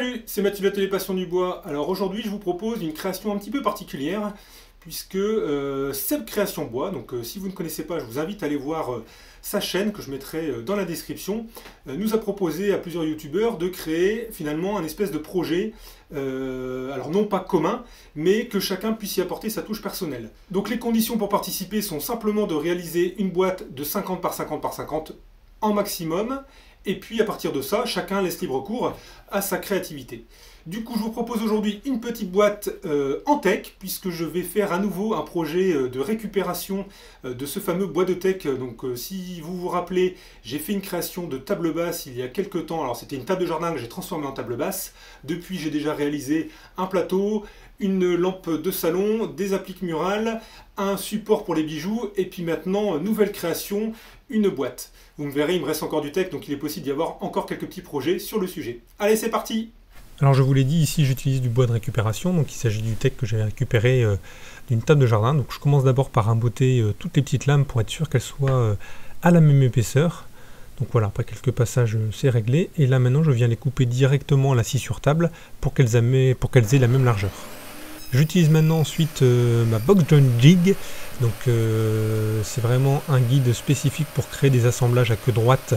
Salut, c'est Mathieu de l'Atelier Passion du Bois. Alors aujourd'hui, je vous propose une création un petit peu particulière, puisque Seb Création Bois, donc si vous ne connaissez pas, je vous invite à aller voir sa chaîne, que je mettrai dans la description, nous a proposé à plusieurs youtubeurs de créer finalement un espèce de projet, alors non pas commun, mais que chacun puisse y apporter sa touche personnelle. Donc les conditions pour participer sont simplement de réaliser une boîte de 50 par 50 par 50 en maximum, et puis à partir de ça, chacun laisse libre cours à sa créativité. Du coup, je vous propose aujourd'hui une petite boîte en tech, puisque je vais faire à nouveau un projet de récupération de ce fameux bois de tech. Donc si vous vous rappelez, j'ai fait une création de table basse il y a quelques temps. Alors c'était une table de jardin que j'ai transformée en table basse. Depuis, j'ai déjà réalisé un plateau, une lampe de salon, des appliques murales, un support pour les bijoux, et puis maintenant, nouvelle création, une boîte. Vous me verrez, il me reste encore du tech, donc il est possible d'y avoir encore quelques petits projets sur le sujet. Allez, c'est parti! Alors je vous l'ai dit, ici j'utilise du bois de récupération, donc il s'agit du tech que j'ai récupéré d'une table de jardin. Donc je commence d'abord par emboîter toutes les petites lames pour être sûr qu'elles soient à la même épaisseur. Donc voilà, après quelques passages c'est réglé. Et là maintenant je viens les couper directement à la scie sur table pour qu'elles aient la même largeur. J'utilise maintenant ensuite ma box joint jig, donc c'est vraiment un guide spécifique pour créer des assemblages à queue droite.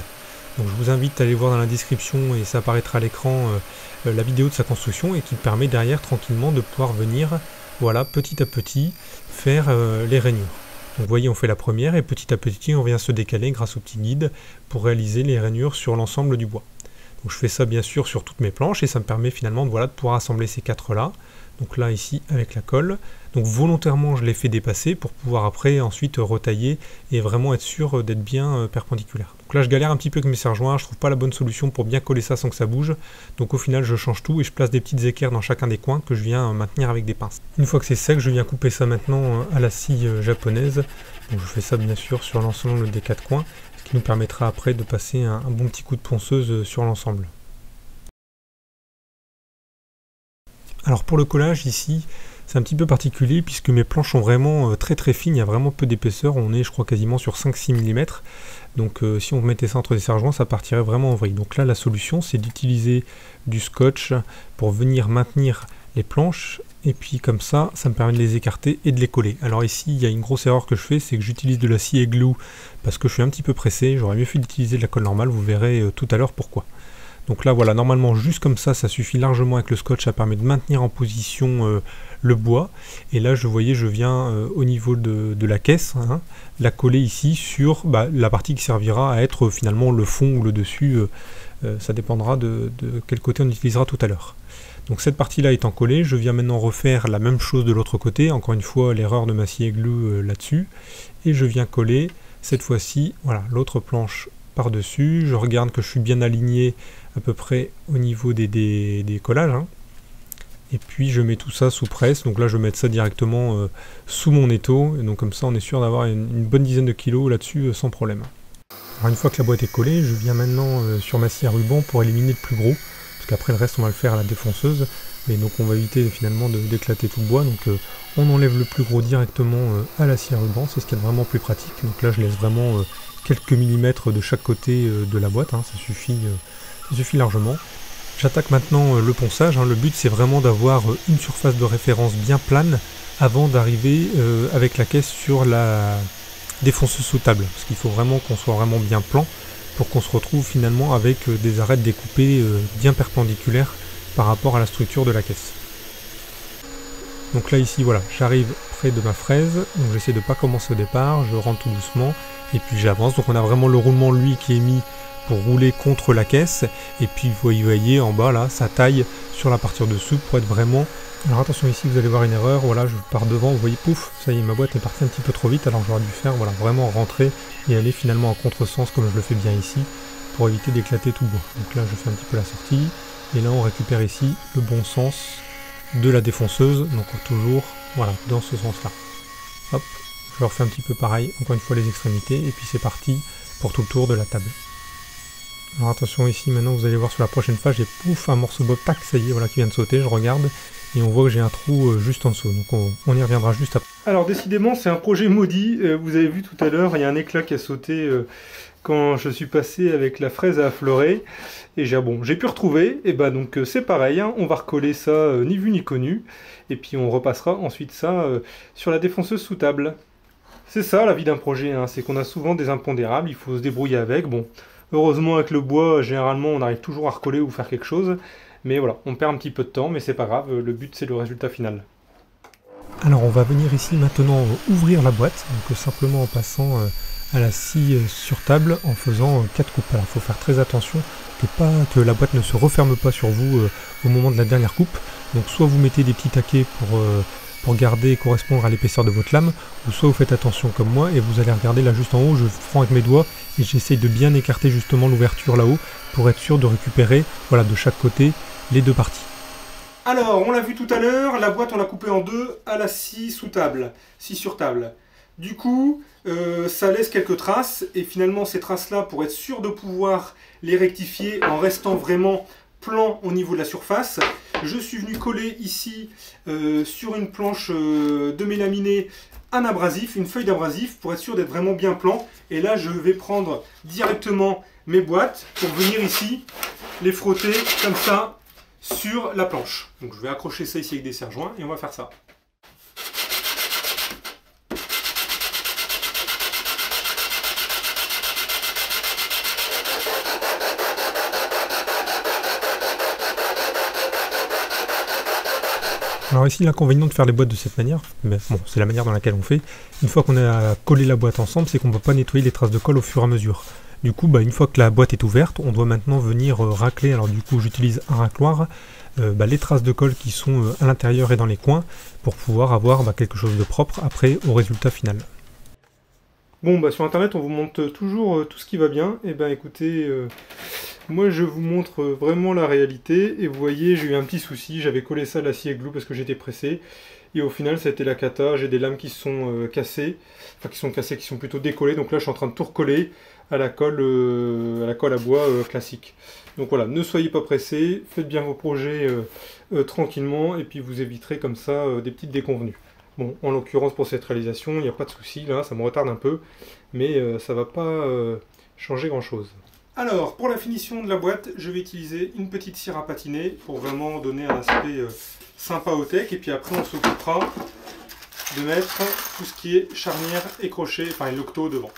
Donc je vous invite à aller voir dans la description et ça apparaîtra à l'écran la vidéo de sa construction et qui permet derrière tranquillement de pouvoir venir, voilà, petit à petit faire les rainures. Donc vous voyez, on fait la première et petit à petit on vient se décaler grâce au petit guide pour réaliser les rainures sur l'ensemble du bois. Donc je fais ça bien sûr sur toutes mes planches et ça me permet finalement de pouvoir assembler ces quatre là. Donc là ici avec la colle, donc volontairement je l'ai fait dépasser pour pouvoir après ensuite retailler et vraiment être sûr d'être bien perpendiculaire. Donc là je galère un petit peu avec mes serre-joints, je trouve pas la bonne solution pour bien coller ça sans que ça bouge. Donc au final je change tout et je place des petites équerres dans chacun des coins que je viens maintenir avec des pinces. Une fois que c'est sec, je viens couper ça maintenant à la scie japonaise. Donc je fais ça bien sûr sur l'ensemble des quatre coins, ce qui nous permettra après de passer un bon petit coup de ponceuse sur l'ensemble. Alors pour le collage ici, c'est un petit peu particulier puisque mes planches sont vraiment très fines, il y a vraiment peu d'épaisseur, on est je crois quasiment sur 5-6 mm. Donc si on mettait ça entre des serre-joints, ça partirait vraiment en vrille. Donc là la solution c'est d'utiliser du scotch pour venir maintenir les planches et puis comme ça, ça me permet de les écarter et de les coller. Alors ici il y a une grosse erreur que je fais, c'est que j'utilise de la scie et glue parce que je suis un petit peu pressé, j'aurais mieux fait d'utiliser de la colle normale, vous verrez tout à l'heure pourquoi. Donc là voilà, normalement juste comme ça suffit largement avec le scotch, ça permet de maintenir en position le bois. Et là je viens au niveau de la caisse, la coller ici sur la partie qui servira à être finalement le fond ou le dessus, ça dépendra de quel côté on utilisera tout à l'heure. Donc cette partie là étant collée, je viens maintenant refaire la même chose de l'autre côté, encore une fois l'erreur de ma scie et glue là-dessus, et je viens coller cette fois-ci, voilà, l'autre planche par-dessus, je regarde que je suis bien aligné à peu près au niveau des collages, et puis je mets tout ça sous presse. Donc là je vais mettre ça directement sous mon étau, et donc comme ça on est sûr d'avoir une bonne dizaine de kilos là-dessus sans problème. Alors une fois que la boîte est collée, je viens maintenant sur ma scie à ruban pour éliminer le plus gros, parce qu'après le reste on va le faire à la défonceuse, mais donc on va éviter finalement d'éclater tout le bois, donc on enlève le plus gros directement à la scie à ruban, c'est ce qui est vraiment plus pratique. Donc là je laisse vraiment quelques millimètres de chaque côté de la boîte, ça suffit largement. J'attaque maintenant le ponçage, le but c'est vraiment d'avoir une surface de référence bien plane avant d'arriver avec la caisse sur la défonceuse sous table, parce qu'il faut vraiment qu'on soit vraiment bien plan pour qu'on se retrouve finalement avec des arêtes découpées bien perpendiculaires par rapport à la structure de la caisse. Donc là ici voilà, j'arrive près de ma fraise, donc j'essaie de ne pas commencer au départ, je rentre tout doucement et puis j'avance. Donc on a vraiment le roulement lui qui est mis pour rouler contre la caisse, et puis vous voyez en bas là, ça taille sur la partie dessous pour être vraiment... Alors attention ici, vous allez voir une erreur, voilà, je pars devant, vous voyez, pouf, ça y est, ma boîte est partie un petit peu trop vite, alors j'aurais dû faire, voilà, vraiment rentrer et aller finalement en contresens comme je le fais bien ici, pour éviter d'éclater tout le bois. Donc là je fais un petit peu la sortie, et là on récupère ici le bon sens de la défonceuse, donc toujours, voilà, dans ce sens là. Hop, je refais un petit peu pareil, encore une fois les extrémités, et puis c'est parti pour tout le tour de la table. Alors attention ici, maintenant vous allez voir sur la prochaine phase, j'ai pouf, un morceau bob, tac, ça y est, voilà, qui vient de sauter, je regarde, et on voit que j'ai un trou juste en dessous, donc on y reviendra juste après. Alors décidément c'est un projet maudit, vous avez vu tout à l'heure, il y a un éclat qui a sauté quand je suis passé avec la fraise à affleurer. Et j'ai pu retrouver, et bah donc c'est pareil, hein, on va recoller ça ni vu ni connu. Et puis on repassera ensuite ça sur la défonceuse sous table. C'est ça la vie d'un projet, hein, c'est qu'on a souvent des impondérables, il faut se débrouiller avec. Bon, heureusement avec le bois, généralement on arrive toujours à recoller ou faire quelque chose. Mais voilà, on perd un petit peu de temps, mais c'est pas grave, le but c'est le résultat final. Alors on va venir ici maintenant ouvrir la boîte, donc simplement en passant à la scie sur table en faisant 4 coupes. Alors il faut faire très attention que la boîte ne se referme pas sur vous au moment de la dernière coupe. Donc soit vous mettez des petits taquets pour garder et correspondre à l'épaisseur de votre lame, ou soit vous faites attention comme moi et vous allez regarder là juste en haut, je prends avec mes doigts et j'essaye de bien écarter justement l'ouverture là-haut pour être sûr de récupérer voilà, de chaque côté les deux parties. Alors, on l'a vu tout à l'heure, la boîte on l'a coupée en deux à la scie sous table, scie sur table. Du coup, ça laisse quelques traces, et finalement ces traces-là, pour être sûr de pouvoir les rectifier en restant vraiment plan au niveau de la surface, je suis venu coller ici sur une planche de mélaminé un abrasif, une feuille d'abrasif, pour être sûr d'être vraiment bien plan. Et là, je vais prendre directement mes boîtes pour venir ici les frotter comme ça sur la planche. Donc je vais accrocher ça ici avec des serre-joints et on va faire ça. Alors ici l'inconvénient de faire les boîtes de cette manière, mais bon c'est la manière dans laquelle on fait, une fois qu'on a collé la boîte ensemble, c'est qu'on ne peut pas nettoyer les traces de colle au fur et à mesure. Du coup, une fois que la boîte est ouverte, on doit maintenant venir racler. Alors du coup, j'utilise un racloir, les traces de colle qui sont à l'intérieur et dans les coins, pour pouvoir avoir quelque chose de propre après au résultat final. Bon, sur internet, on vous montre toujours tout ce qui va bien. Et écoutez, moi je vous montre vraiment la réalité. Et vous voyez, j'ai eu un petit souci. J'avais collé ça à la scie glue parce que j'étais pressé. Et au final, ça a été la cata. J'ai des lames qui sont cassées. Enfin, qui sont plutôt décollées. Donc là, je suis en train de tout recoller à la colle à bois classique. Donc voilà, ne soyez pas pressés. Faites bien vos projets tranquillement. Et puis vous éviterez comme ça des petites déconvenues. Bon, en l'occurrence pour cette réalisation, il n'y a pas de souci, là, ça me retarde un peu, mais ça ne va pas changer grand chose. Alors, pour la finition de la boîte, je vais utiliser une petite cire à patiner pour vraiment donner un aspect sympa au tech, et puis après on s'occupera de mettre tout ce qui est charnière et crochet, enfin l'octo devant.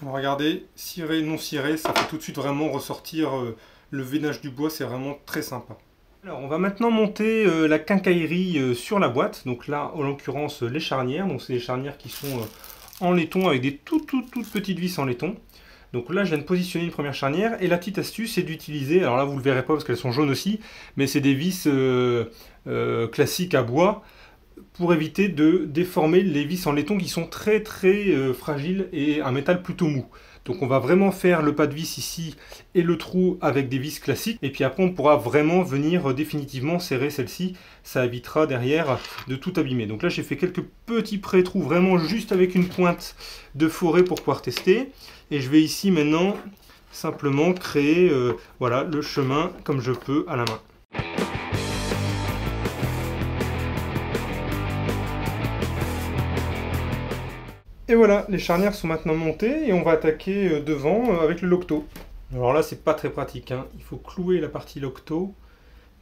Regardez, ciré, non ciré, ça fait tout de suite vraiment ressortir le veinage du bois, c'est vraiment très sympa. Alors on va maintenant monter la quincaillerie sur la boîte, donc là en l'occurrence les charnières, donc c'est des charnières qui sont en laiton avec des toutes petites vis en laiton. Donc là je viens de positionner une première charnière et la petite astuce c'est d'utiliser, alors là vous ne le verrez pas parce qu'elles sont jaunes aussi, mais c'est des vis classiques à bois, pour éviter de déformer les vis en laiton qui sont très fragiles et un métal plutôt mou. Donc on va vraiment faire le pas de vis ici et le trou avec des vis classiques, et puis après on pourra vraiment venir définitivement serrer celle-ci, ça évitera derrière de tout abîmer. Donc là j'ai fait quelques petits pré-trous vraiment juste avec une pointe de forêt pour pouvoir tester, et je vais ici maintenant simplement créer voilà, le chemin comme je peux à la main. Et voilà, les charnières sont maintenant montées et on va attaquer devant avec le Locto. Alors là, c'est pas très pratique, hein. Il faut clouer la partie Locto.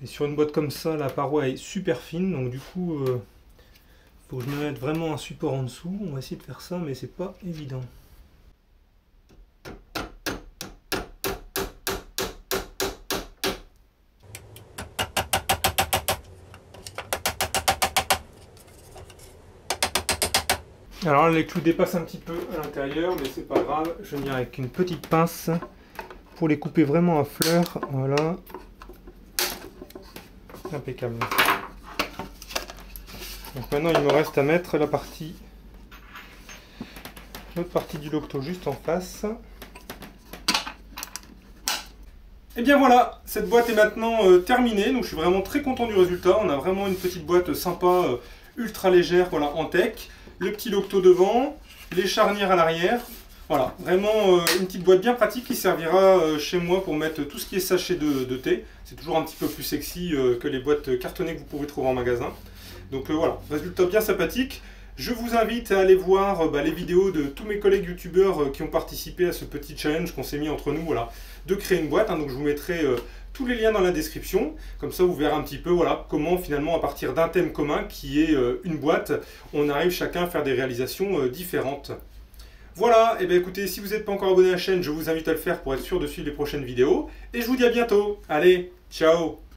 Et sur une boîte comme ça, la paroi est super fine, donc du coup, il faut que je me mette vraiment un support en dessous. On va essayer de faire ça, mais c'est pas évident. Alors là, les clous dépassent un petit peu à l'intérieur, mais c'est pas grave. Je viens avec une petite pince pour les couper vraiment à fleur. Voilà. Impeccable. Donc maintenant, il me reste à mettre l'autre partie du Locto juste en face. Et bien voilà, cette boîte est maintenant terminée. Donc je suis vraiment très content du résultat. On a vraiment une petite boîte sympa, ultra légère, voilà, en tech. Le petit Locto devant, les charnières à l'arrière. Voilà, vraiment une petite boîte bien pratique qui servira chez moi pour mettre tout ce qui est sachet de thé. C'est toujours un petit peu plus sexy que les boîtes cartonnées que vous pouvez trouver en magasin. Donc voilà, résultat bien sympathique. Je vous invite à aller voir les vidéos de tous mes collègues youtubeurs qui ont participé à ce petit challenge qu'on s'est mis entre nous, voilà, de créer une boîte. Donc je vous mettrai tous les liens dans la description, comme ça vous verrez un petit peu voilà, comment finalement à partir d'un thème commun qui est une boîte, on arrive chacun à faire des réalisations différentes. Voilà, et bien écoutez, si vous n'êtes pas encore abonné à la chaîne, je vous invite à le faire pour être sûr de suivre les prochaines vidéos. Et je vous dis à bientôt. Allez, ciao!